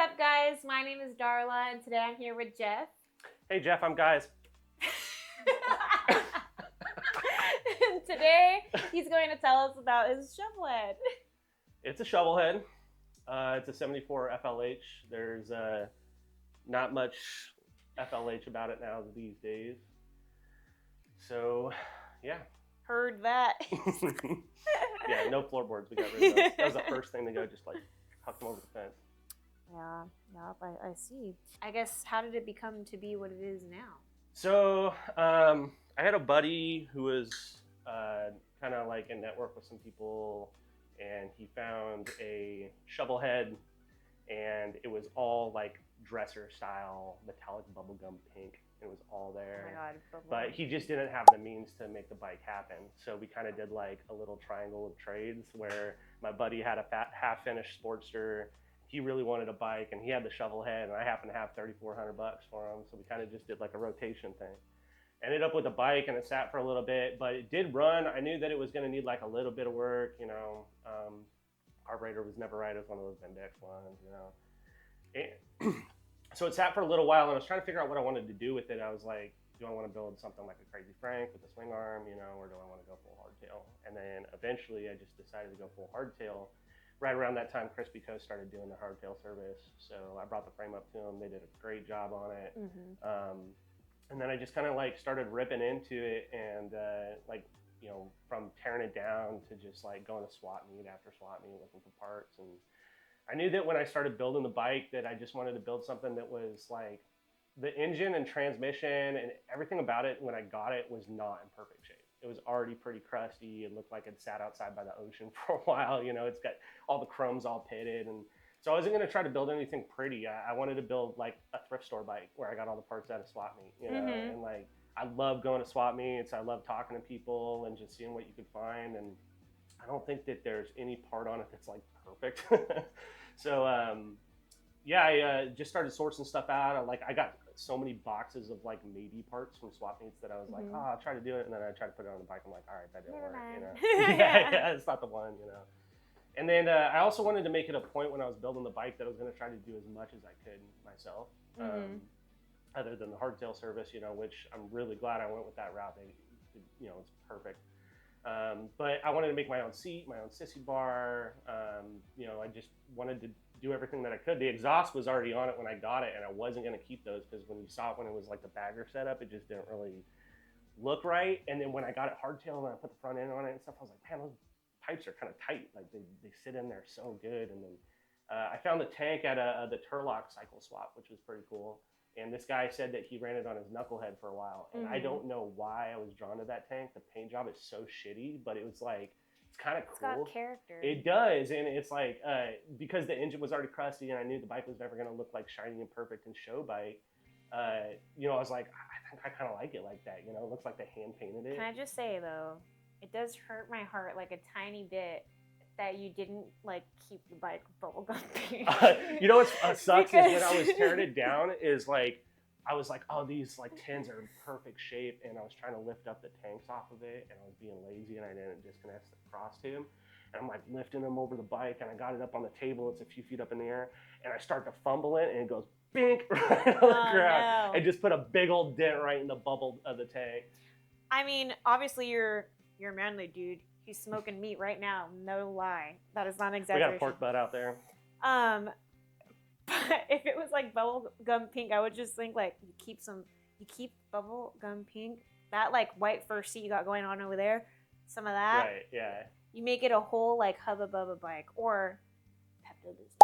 up, guys? My name is Darla, and today I'm here with Jeff. Hey, Jeff, I'm Guys. And today, he's going to tell us about his Shovelhead. It's a Shovelhead. It's a 74 FLH. There's not much FLH about it now these days. So, yeah. Heard that. Yeah, no floorboards. We got rid of those. That was the first thing to go, just like huck them over the fence. Yeah, I see. I guess, how did it become to be what it is now? So, I had a buddy who was kind of like in network with some people, and he found a Shovelhead, and it was all like dresser style metallic bubblegum pink. It was all there. Oh my God, but he just didn't have the means to make the bike happen. So we kind of did like a little triangle of trades where my buddy had a half-finished Sportster. He really wanted a bike, and he had the Shovelhead, and I happened to have $3,400 for him. So we kind of just did like a rotation thing. Ended up with a bike, and it sat for a little bit, but it did run. I knew that it was going to need like a little bit of work, you know. Carburetor was never right. It was one of those Vendex ones, you know. And so it sat for a little while, and I was trying to figure out what I wanted to do with it. I was like, do I want to build something like a Crazy Frank with a swing arm, you know, or do I want to go full hardtail? And then eventually I just decided to go full hardtail. Right around that time, Crispy Coast started doing the hardtail service. So I brought the frame up to them. They did a great job on it. Mm-hmm. And then I just kind of like started ripping into it, and like, you know, from tearing it down to just like going to swap meet after swap meet looking for parts. And I knew that when I started building the bike that I just wanted to build something that was like the engine and transmission and everything about it when I got it was not in perfect shape. It was already pretty crusty. It looked like it sat outside by the ocean for a while. You know, it's got all the chromes all pitted. And so I wasn't going to try to build anything pretty. I wanted to build like a thrift store bike where I got all the parts out of swap meet, you know, mm-hmm. And like I love going to swap meets. I love talking to people and just seeing what you could find. And I don't think that there's any part on it that's like perfect. So, yeah, I just started sourcing stuff out. I got so many boxes of like maybe parts from swap meets that I was like, mm-hmm. I'll try to do it. And then I tried to put it on the bike. I'm like, all right, that didn't work, you know? yeah, it's not the one, you know? And then I also wanted to make it a point when I was building the bike that I was going to try to do as much as I could myself, mm-hmm. Other than the hardtail service, you know, which I'm really glad I went with that route. You know, it's perfect. But I wanted to make my own seat, my own sissy bar. You know, I just wanted to do everything that I could. The exhaust was already on it when I got it, and I wasn't going to keep those because when you saw it when it was like the bagger setup, it just didn't really look right. And then when I got it hardtail and I put the front end on it and stuff, I was like, man, those pipes are kind of tight. Like they sit in there so good. And then I found the tank at the Turlock cycle swap, which was pretty cool. And this guy said that he ran it on his knucklehead for a while. And mm-hmm. I don't know why I was drawn to that tank. The paint job is so shitty, but it was like, it's kind of cool. It's got character. It does. And it's like, because the engine was already crusty and I knew the bike was never going to look like shiny and perfect and show bike, you know, I was like, I think I kind of like it like that. You know, it looks like they hand painted it. Can I just say, though, it does hurt my heart like a tiny bit that you didn't like keep the bike bubblegum pink. You know what sucks is when I was tearing it down is like I was like, oh, these like tins are in perfect shape, and I was trying to lift up the tanks off of it, and I was being lazy, and I didn't disconnect the cross tube, and I'm like lifting them over the bike, and I got it up on the table. It's a few feet up in the air, and I start to fumble it, and it goes bink right on the ground, and just put a big old dent right in the bubble of the tank. I mean, obviously you're a manly dude. He's smoking meat right now. No lie. That is not an exaggeration. We got a pork butt out there. But if it was like bubblegum pink, I would just think like you keep bubblegum pink. That like white first seat you got going on over there, some of that. Right, yeah. You make it a whole like Hubba Bubba bike or Pepto Bismol.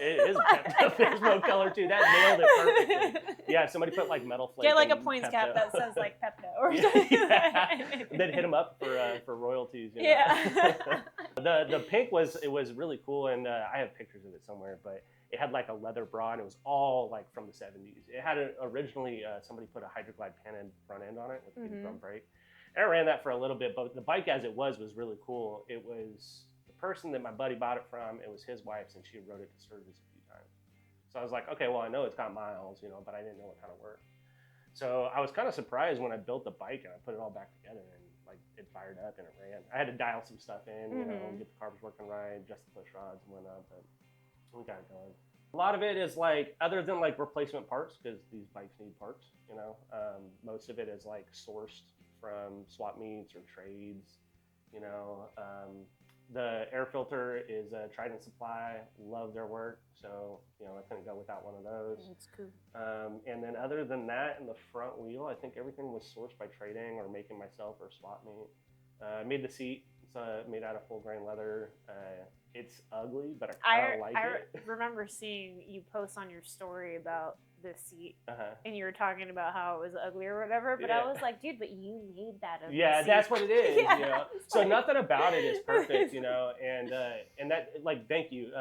It is Pepto Bismol color too. That nailed it perfectly. Yeah, somebody put like metal flake. Get like a points cap that says like Pepto or something. Yeah. Then hit them up for royalties. You know? Yeah. The pink was really cool, and I have pictures of it somewhere. But it had like a leather bra, and it was all like from the 70s. It had originally somebody put a Hydroglide pan front end on it with a drum brake. And I ran that for a little bit, but the bike as it was really cool. It was person that my buddy bought it from, it was his wife's, and she rode it to service a few times. So I was like, okay, well, I know it's got miles, you know, but I didn't know what kind of work. So I was kind of surprised when I built the bike and I put it all back together and like it fired up and it ran. I had to dial some stuff in, you know, get the carbs working right, adjust the push rods and whatnot, but we got it going. A lot of it is like, other than like replacement parts, because these bikes need parts, most of it is like sourced from swap meets or trades, you know. The air filter is a Trident Supply, love their work, so, I couldn't go without one of those. That's cool. And then other than that, in the front wheel, I think everything was sourced by trading or making myself or swap meet. I made the seat. It's made out of full grain leather. It's ugly, but I kind of like it. I remember seeing you post on your story about this seat, Uh-huh. and you were talking about how it was ugly or whatever. But Yeah. I was like, dude, but you made that ugly Yeah, seat. that's what it is. Yeah, So like... nothing about it is perfect, and that, like, thank you.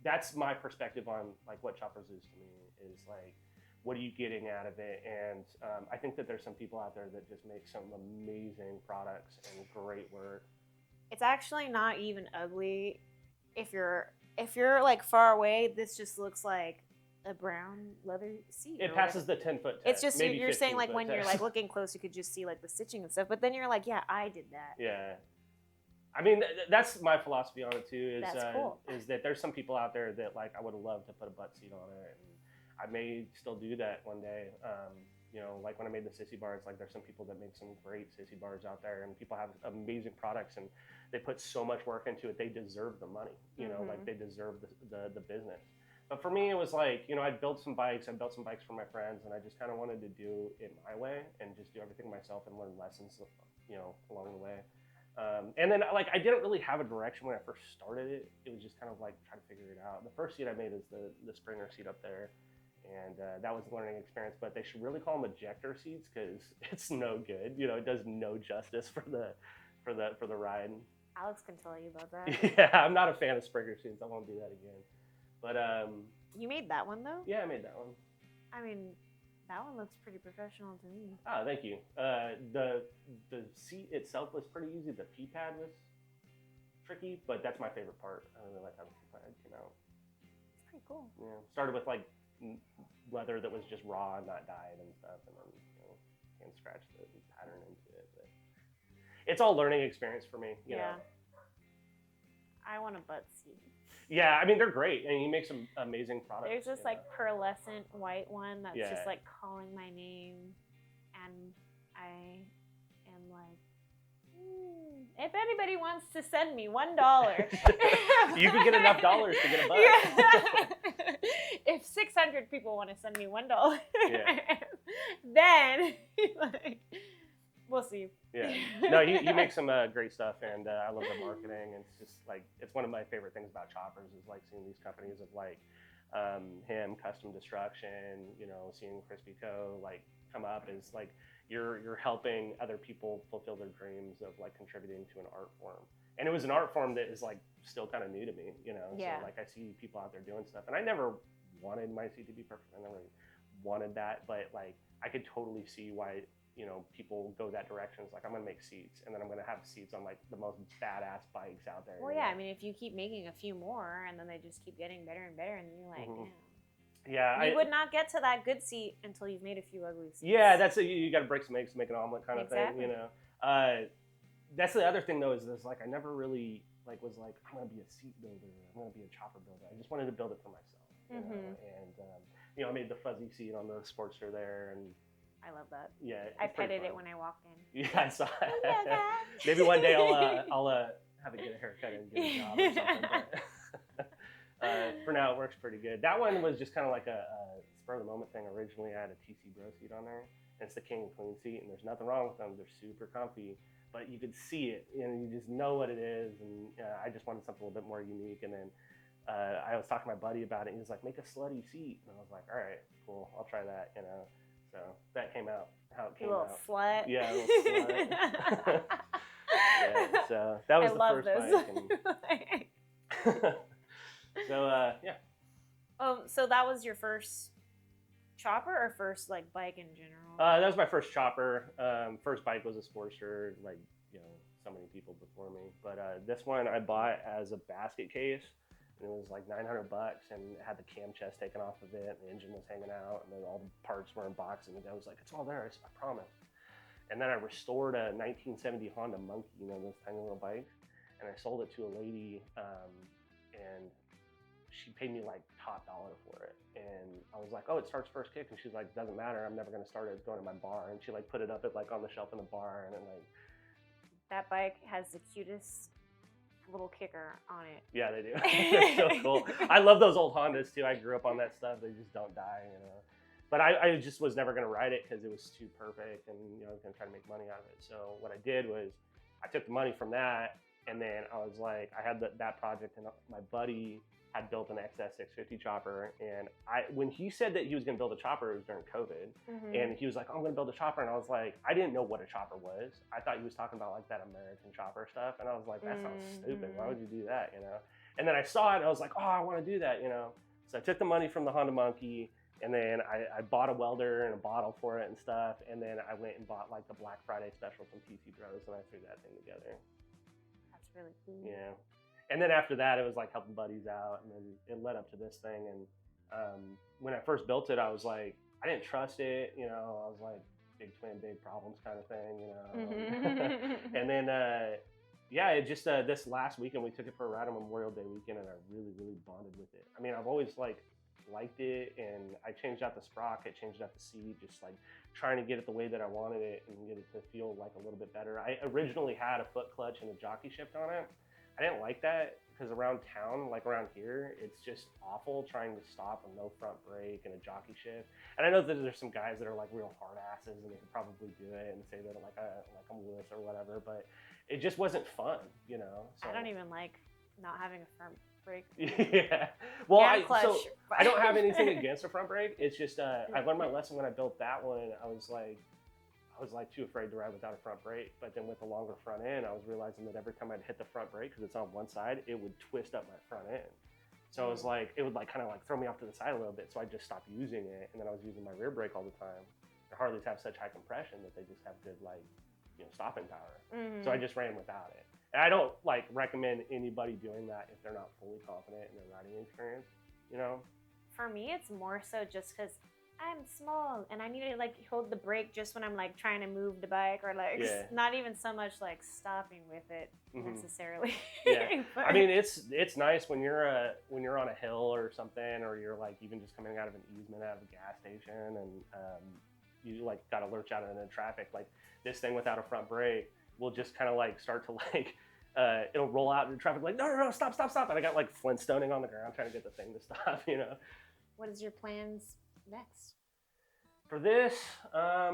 That's my perspective on like what choppers is to me, is like, what are you getting out of it? And I think that there's some people out there that just make some amazing products and great work. It's actually not even ugly. If you're like far away, this just looks like a brown leather seat. It passes the 10-foot test. It's just you're saying like when test. you're like looking close, you could just see like the stitching and stuff. But then you're like, yeah, I did that. Yeah. I mean, that's my philosophy on it too. That's cool. Is that there's some people out there that like I would have loved to put a butt seat on it, and I may still do that one day. Like when I made the sissy bar, it's like there's some people that make some great sissy bars out there, and people have amazing products, and they put so much work into it. They deserve the money, like they deserve the business. But for me, it was like, I built some bikes for my friends, and I just kind of wanted to do it my way and just do everything myself and learn lessons, along the way. And then, like, I didn't really have a direction when I first started it. It was just kind of like trying to figure it out. The first seat I made is the Springer seat up there, and that was a learning experience. But they should really call them ejector seats, because it's no good. It does no justice for the ride. Alex can tell you about that. Yeah, I'm not a fan of Springer seats. I won't do that again. But you made that one though? Yeah, I made that one. I mean, that one looks pretty professional to me. Oh, thank you. The seat itself was pretty easy. The P pad was tricky, but that's my favorite part. I really like how the P pad came out. It's pretty cool. Yeah, started with like leather that was just raw and not dyed and stuff, and then hand scratched the pattern into it. But it's all learning experience for me. You know? I want a butt seat. Yeah, I mean, they're great, and you make some amazing products. There's this like pearlescent white one that's just like calling my name, and I am like, if anybody wants to send me $1, you could get enough dollars to get a butt. Yeah. If 600 people want to send me $1, then like, we'll see. Yeah. No, you make some great stuff, and I love the marketing. And it's just like, it's one of my favorite things about choppers is like seeing these companies of like him, Custom Destruction, seeing Crispy Co. like come up is like you're helping other people fulfill their dreams of like contributing to an art form. And it was an art form that is like still kind of new to me, So like I see people out there doing stuff, and I never wanted my seat to be perfect. I never wanted that, but like I could totally see why people go that direction. It's like, I'm going to make seats, and then I'm going to have seats on like the most badass bikes out there. Well, yeah, I mean, if you keep making a few more and then they just keep getting better and better, and you're like, damn. Yeah. You would not get to that good seat until you've made a few ugly seats. Yeah, that's it. You got to break some eggs to make an omelet kind of thing, That's the other thing though, is like, I never really like was like, I'm going to be a seat builder. I'm going to be a chopper builder. I just wanted to build it for myself, And, I made the fuzzy seat on the Sportster there, and I love that. Yeah, I petted it when I walked in. Yeah, I saw it. Maybe one day I'll have it get a haircut and get a job or something. But for now, it works pretty good. That one was just kind of like a spur of the moment thing. Originally, I had a TC Bro seat on there, and it's the King and Queen seat, and there's nothing wrong with them. They're super comfy, but you could see it, and you just know what it is. And I just wanted something a little bit more unique. And then I was talking to my buddy about it, and he was like, "Make a slutty seat," and I was like, "All right, cool, I'll try that." So that came out how it came out. A little slut. Yeah, a little slut. Yeah, so that was the first bike. And... So yeah. So that was your first chopper or first like bike in general? That was my first chopper. First bike was a Sportster, like so many people before me. But this one I bought as a basket case. And it was like $900, and it had the cam chest taken off of it, and the engine was hanging out, and then all the parts were in box, and the guy was like, "It's all there, I promise." And then I restored a 1970 Honda Monkey, those tiny little bikes, and I sold it to a lady, and she paid me like top dollar for it. And I was like, oh, it starts first kick. And she's like, doesn't matter. I'm never going to start it. It's going to my bar. And she like put it up at like on the shelf in the bar. And then like. That bike has the cutest little kicker on it. Yeah, they do. They're so cool. I love those old Hondas too. I grew up on that stuff. They just don't die, you know. But I just was never going to ride it because it was too perfect, and you know I was going to try to make money out of it. So what I did was I took the money from that, and then I was like, I had that project, and my buddy had built an XS 650 chopper, and when he said that he was going to build a chopper, it was during COVID, and he was like, oh, I'm going to build a chopper, and I was like, I didn't know what a chopper was. I thought he was talking about like that American chopper stuff, and I was like, that sounds stupid. Why would you do that, you know? And then I saw it, and I was like, oh, I want to do that, you know? So I took the money from the Honda Monkey, and then I bought a welder and a bottle for it and stuff, and then I went and bought like the Black Friday special from PC Bros, and I threw that thing together. That's really cool. Yeah. And then after that, it was like helping buddies out, and then it led up to this thing. And when I first built it, I was like, I didn't trust it, you know. I was like, big twin, big problems kind of thing, you know. And then, yeah, it just this last weekend we took it for a ride on Memorial Day weekend, and I really, really bonded with it. I mean, I've always like liked it, and I changed out the sprocket, changed out the seat, just like trying to get it the way that I wanted it and get it to feel like a little bit better. I originally had a foot clutch and a jockey shift on it. I didn't like that because around town, like around here, it's just awful trying to stop with no front brake and a jockey shift. And I know that there's some guys that are like real hard asses and they could probably do it and say that like I'm Lewis or whatever, but it just wasn't fun, you know. So. I don't even like not having a front brake. Yeah. Well, I don't have anything against a front brake. It's just I learned my lesson when I built that one. I was like too afraid to ride without a front brake. But then with the longer front end, I was realizing that every time I'd hit the front brake, because it's on one side, it would twist up my front end. So it was like, it would like kind of like throw me off to the side a little bit. So I just stopped using it. And then I was using my rear brake all the time. The Harleys have such high compression that they just have good like, you know, stopping power. So I just ran without it. And I don't like recommend anybody doing that if they're not fully confident in their riding experience, you know? For me, it's more so just because I'm small and I need to like hold the brake just when I'm like trying to move the bike, or like not even so much like stopping with it necessarily. Yeah, I mean it's nice when you're on a hill or something, or you're like even just coming out of an easement out of a gas station, and you like got to lurch out into traffic. Like this thing without a front brake will just kind of like start to like it'll roll out into traffic like no stop, and I got like Flintstoning on the ground trying to get the thing to stop, you know. What is your plans next? For this, I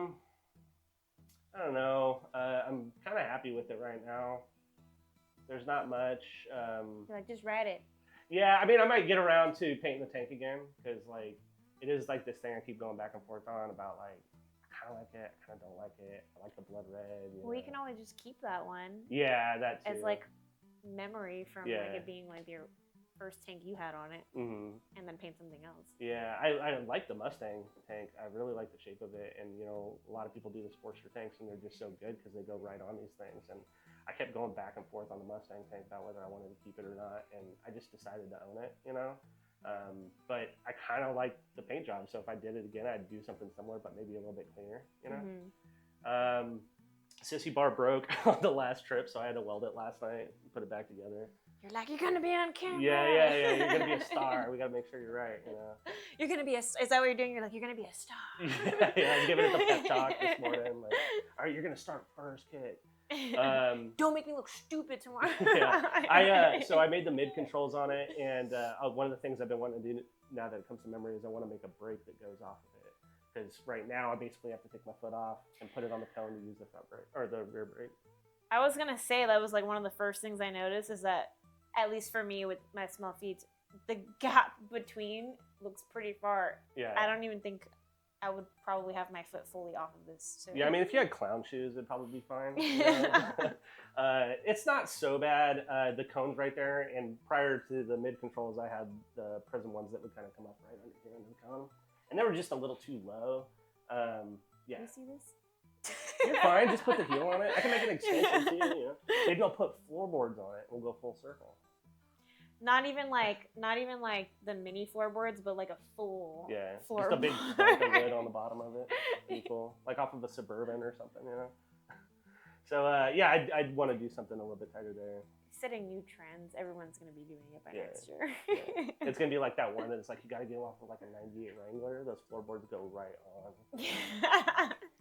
don't know. I'm kind of happy with it right now. There's not much. You're like, just ride it. Yeah, I mean, I might get around to painting the tank again, because like it is like this thing I keep going back and forth on about like I kind of like it, I kind of don't like it. I like the blood red. Well, you can always just keep that one. Yeah, that too. As like memory from like it being like your first tank you had on it, and then paint something else. Yeah, I like the Mustang tank. I really like the shape of it, and you know, a lot of people do the Sportster tanks, and they're just so good because they go right on these things. And I kept going back and forth on the Mustang tank about whether I wanted to keep it or not, and I just decided to own it, you know. But I kind of like the paint job, so if I did it again, I'd do something similar, but maybe a little bit cleaner, you know. Sissy bar broke on the last trip, so I had to weld it last night and put it back together. You're like, you're gonna be on camera. Yeah. You're gonna be a star. We gotta make sure you're right, you know. You're gonna be a. Is that what you're doing? You're like, you're gonna be a star. Yeah. I'm giving it the pep talk this morning. Like, all right, you're gonna start first kick. Don't make me look stupid tomorrow. So I made the mid controls on it, and one of the things I've been wanting to do now that it comes to memory is I want to make a brake that goes off of it. Because right now I basically have to take my foot off and put it on the cone to use the front brake or the rear brake. I was gonna say that was like one of the first things I noticed is that, at least for me with my small feet, the gap between looks pretty far. Yeah. I don't even think I would probably have my foot fully off of this. So. Yeah, I mean, if you had clown shoes, it'd probably be fine. You know? It's not so bad. The cone's right there, and prior to the mid controls, I had the Prism ones that would kind of come up right under here under the cone, and they were just a little too low. Yeah. Can you see this? You're fine. Just put the heel on it. I can make an extension too. You know? Maybe I'll put floorboards on it. We'll go full circle. Not even like the mini floorboards, but like a full floorboard. Just a big bunker lid on the bottom of it. Pretty cool. Like off of a Suburban or something, you know. So yeah, I'd want to do something a little bit tighter there. setting new trends. Everyone's gonna be doing it by next year. Yeah. It's gonna be like that one that's like you gotta get off of like a '98 Wrangler. Those floorboards go right on.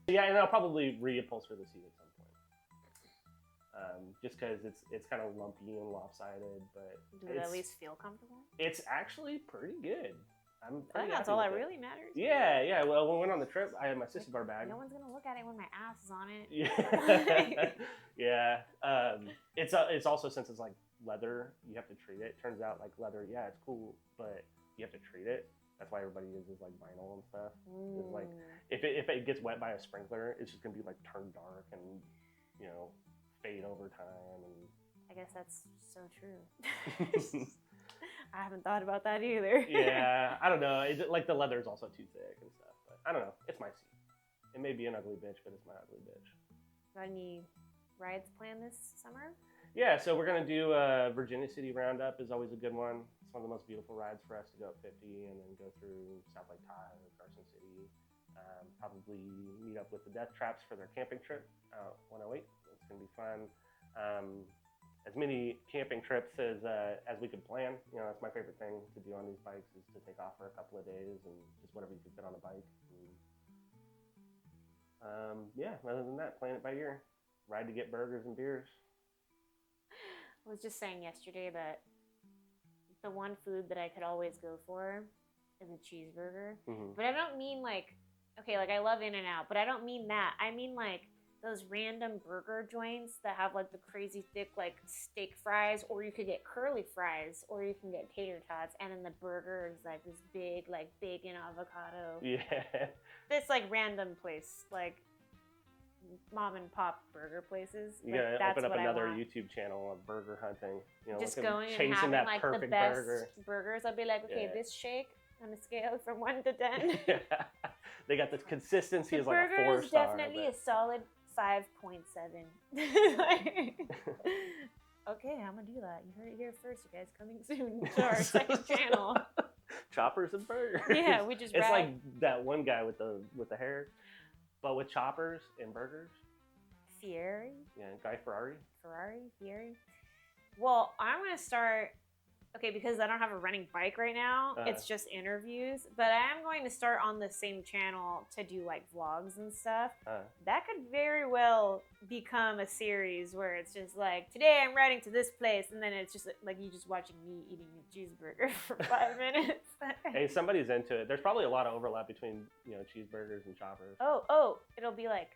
Yeah, and I'll probably reupholster the seat at some point. Just because it's kind of lumpy and lopsided, but does it at least feel comfortable? It's actually pretty good. I think that's all that really matters. Yeah. Well, when we went on the trip, I had my sissy bar bag. No one's gonna look at it when my ass is on it. Yeah. Yeah. It's also, since it's like leather, you have to treat it. Turns out like leather, yeah, it's cool, but you have to treat it. That's why everybody uses like vinyl and stuff. It's like if it gets wet by a sprinkler, it's just gonna be like turned dark and fade over time. And I guess that's so true. I haven't thought about that either. Yeah, I don't know. Like the leather is also too thick and stuff. But I don't know. It's my seat. It may be an ugly bitch, but it's my ugly bitch. Got any rides planned this summer? Yeah, so we're gonna do Virginia City Roundup. Is always a good one. It's one of the most beautiful rides for us to go up 50 and then go through South Lake Tahoe, Carson City. Probably meet up with the Death Traps for their camping trip out 108. It's gonna be fun. As many camping trips as we could plan. That's my favorite thing to do on these bikes, is to take off for a couple of days and just whatever you can fit on a bike. And, yeah, other than that, plan it by ear. Ride to get burgers and beers. I was just saying yesterday that the one food that I could always go for is a cheeseburger. Mm-hmm. But I don't mean like I love In-N-Out, but I don't mean that. I mean like those random burger joints that have like the crazy thick like steak fries, or you could get curly fries, or you can get tater tots, and then the burger is like this big like bacon avocado. Yeah. This like random place, like mom and pop burger places. You gotta open up another YouTube channel of burger hunting. Just going and having that like the best burgers. I'll be like, okay, this shake on a scale from 1 to 10. Yeah. They got the consistency is like a 4-star. Burger is definitely a solid 5.7. Okay, I'm gonna do that. You heard it here first, you guys. Coming soon to our second channel. Choppers and burgers. Yeah, we just. It's like that one guy with the hair, but with choppers and burgers. Fieri. Yeah, Guy Fieri. Fieri. Well, I'm gonna start. Okay, because I don't have a running bike right now, it's just interviews. But I am going to start on the same channel to do like vlogs and stuff. That could very well become a series where it's just like, today I'm riding to this place, and then it's just like you just watching me eating a cheeseburger for 5 minutes. Hey, somebody's into it. There's probably a lot of overlap between cheeseburgers and choppers. Oh, it'll be like,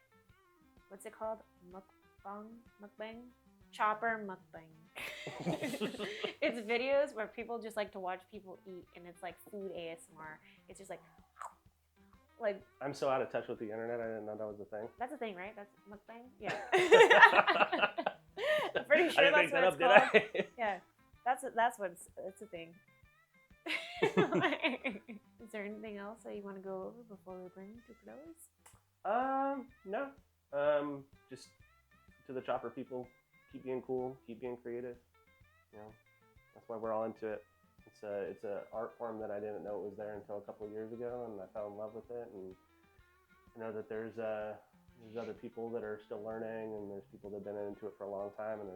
what's it called? Mukbang? Chopper mukbang. It's videos where people just like to watch people eat, and it's like food ASMR. It's just like I'm so out of touch with the internet. I didn't know that was a thing. That's a thing, right? That's mukbang. Yeah. I'm pretty sure that's what it's called. Yeah, it's a thing. Is there anything else that you want to go over before we bring to close? No. Just to the chopper people. Keep being cool, keep being creative. That's why we're all into it. It's a art form that I didn't know it was there until a couple of years ago, and I fell in love with it. And I know that there's other people that are still learning, and there's people that've been into it for a long time, and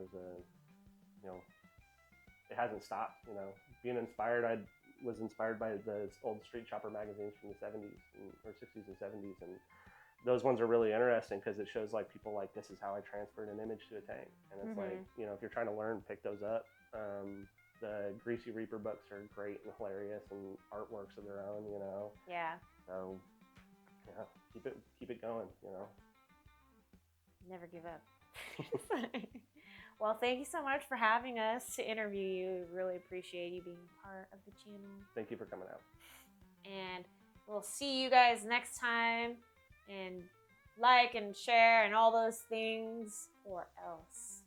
it hasn't stopped. Being inspired, I was inspired by the old street chopper magazines from the 70s or 60s and 70s, and those ones are really interesting because it shows like people like, this is how I transferred an image to a tank. And it's like, if you're trying to learn, pick those up. The Greasy Reaper books are great and hilarious, and artworks of their own, Yeah. So, yeah, keep it going, Never give up. Well, thank you so much for having us to interview you. Really appreciate you being part of the channel. Thank you for coming out. And we'll see you guys next time. And like and share and all those things, or else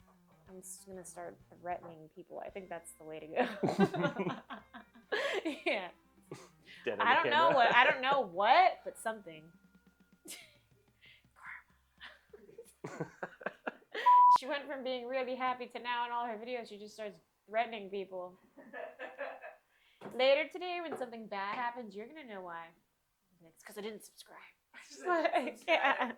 I'm just gonna start threatening people. I think that's the way to go. Yeah. I don't know what, but something. She went from being really happy to now in all her videos she just starts threatening people. Later today, when something bad happens, you're gonna know why. It's because I didn't subscribe. Yeah.